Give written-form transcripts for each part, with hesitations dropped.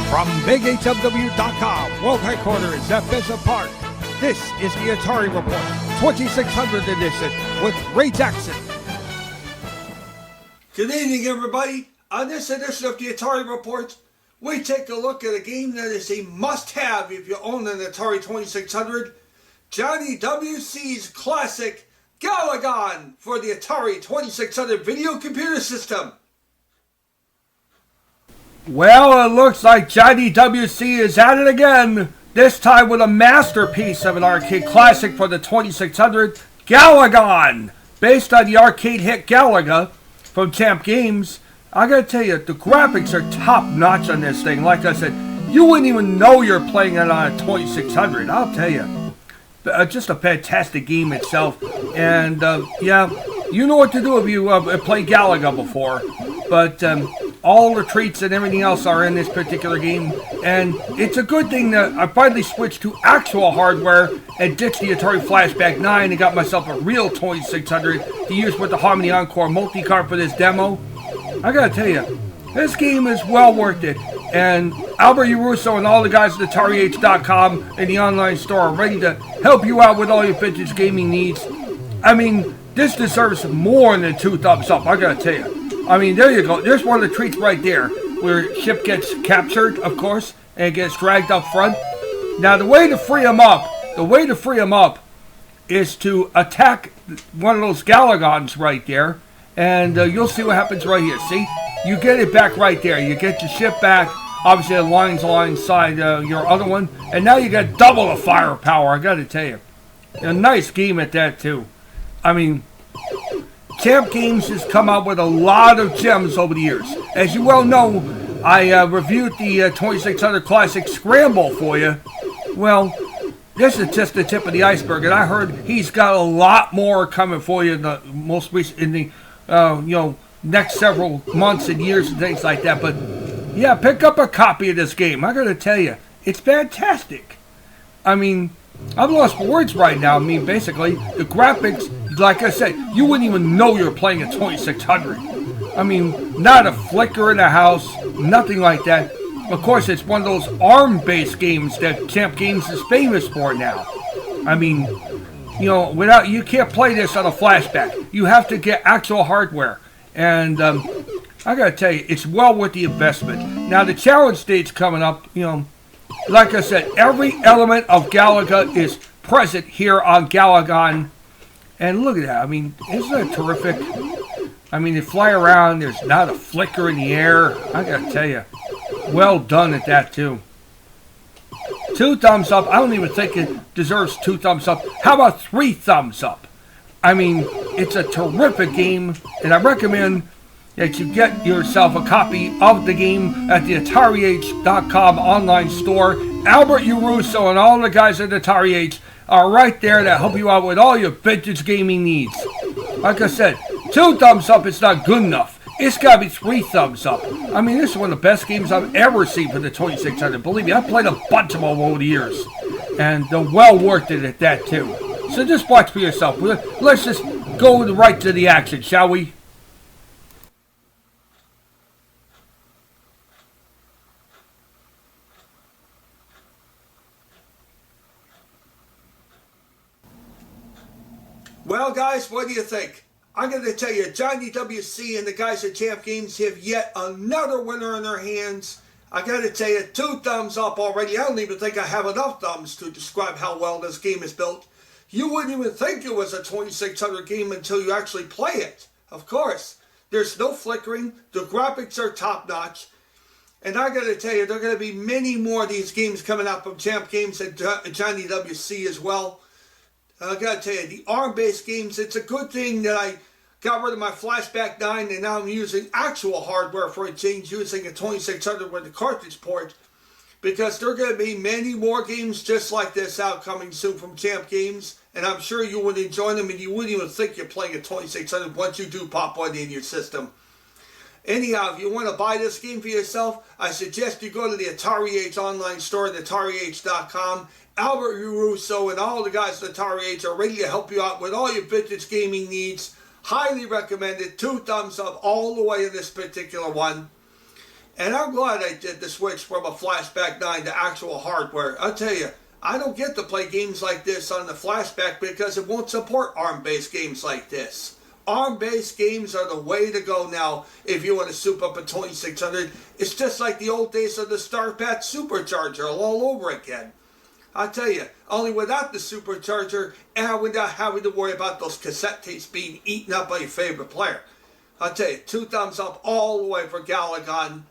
From BigHWW.com, World Headquarters at Bishop Park, this is the Atari Report, 2600 edition with Ray Jackson. Good evening, everybody. On this edition of the Atari Report, we take a look at a game that is a must-have if you own an Atari 2600, Johnny WC's classic Galagon for the Atari 2600 video computer system. Well, it looks like Johnny WC is at it again, this time with a masterpiece of an arcade classic for the 2600, Galagon. Based on the arcade hit Galaga from Champ Games, I gotta tell you, the graphics are top notch on this thing. Like I said, you wouldn't even know you're playing it on a 2600, I'll tell you. Just a fantastic game itself, and yeah, you know what to do if you played Galaga before, but all the treats and everything else are in this particular game, and it's a good thing that I finally switched to actual hardware and ditched the Atari Flashback 9 and got myself a real 2600 to use with the Harmony Encore multi-card for this demo. I gotta tell you, this game is well worth it, and Albert Urusso and all the guys at AtariH.com and the online store are ready to help you out with all your vintage gaming needs. I mean, this deserves more than 2 thumbs up, I gotta tell you. I mean, there you go. There's one of the treats right there, where ship gets captured, of course, and gets dragged up front. Now, the way to free him up is to attack one of those Galagons right there, and you'll see what happens right here. See? You get it back right there. You get your ship back. Obviously, the lines alongside your other one, and now you got double the firepower, I gotta tell you. A nice game at that, too. I mean, Champ Games has come out with a lot of gems over the years. As you well know, I reviewed the 2600 Classic Scramble for you. Well, this is just the tip of the iceberg, and I heard he's got a lot more coming for you in the most recent, in the next several months and years and things like that. But yeah, pick up a copy of this game. I gotta tell you, it's fantastic. I mean, I'm lost for words right now. I mean, basically, the graphics, like I said, you wouldn't even know you're playing a 2600. I mean, not a flicker in the house, nothing like that. Of course, it's one of those ARM-based games that Champ Games is famous for now. I mean, you can't play this on a flashback. You have to get actual hardware. And I gotta tell you, it's well worth the investment. Now, the challenge stage coming up, like I said, every element of Galaga is present here on Galagon. And look at that. I mean, isn't that terrific? I mean, they fly around. There's not a flicker in the air. I gotta tell you, well done at that, too. 2 thumbs up. I don't even think it deserves 2 thumbs up. How about 3 thumbs up? I mean, it's a terrific game, and I recommend that you get yourself a copy of the game at the AtariH.com online store. Albert Urusso and all the guys at AtariH are right there to help you out with all your vintage gaming needs. Like I said, 2 thumbs up is not good enough. It's got to be 3 thumbs up. I mean, this is one of the best games I've ever seen for the 2600. Believe me, I've played a bunch of them over the years, and they're well worth it at that, too. So just watch for yourself. Let's just go right to the action, shall we? Well, guys, what do you think? I'm going to tell you, Johnny WC and the guys at Champ Games have yet another winner in their hands. I got to tell you, 2 thumbs up already. I don't even think I have enough thumbs to describe how well this game is built. You wouldn't even think it was a 2600 game until you actually play it. Of course, there's no flickering. The graphics are top-notch. And I got to tell you, there are going to be many more of these games coming out from Champ Games and Johnny WC as well. I got to tell you, the ARM-based games, it's a good thing that I got rid of my Flashback 9 and now I'm using actual hardware for a change, using a 2600 with the cartridge port. Because there are going to be many more games just like this out coming soon from Champ Games. And I'm sure you would enjoy them and you wouldn't even think you're playing a 2600 once you do pop one in your system. Anyhow, if you want to buy this game for yourself, I suggest you go to the AtariH online store at AtariH.com. Albert Urusso and all the guys at AtariH are ready to help you out with all your vintage gaming needs. Highly recommended. 2 thumbs up all the way in this particular one. And I'm glad I did the switch from a Flashback 9 to actual hardware. I'll tell you, I don't get to play games like this on the Flashback because it won't support ARM-based games like this. ARM-based games are the way to go now if you want to soup up a 2600. It's just like the old days of the StarPat Supercharger all over again. I tell you, only without the Supercharger and without having to worry about those cassette tapes being eaten up by your favorite player. I tell you, 2 thumbs up all the way for Galagon.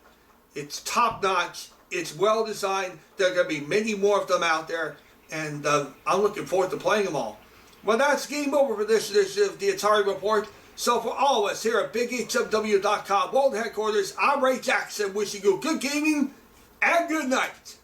It's top notch. It's well designed. There are going to be many more of them out there, and I'm looking forward to playing them all. Well, that's game over for this edition of the Atari Report. So for all of us here at BigHMW.com World Headquarters, I'm Ray Jackson wishing you good gaming and good night.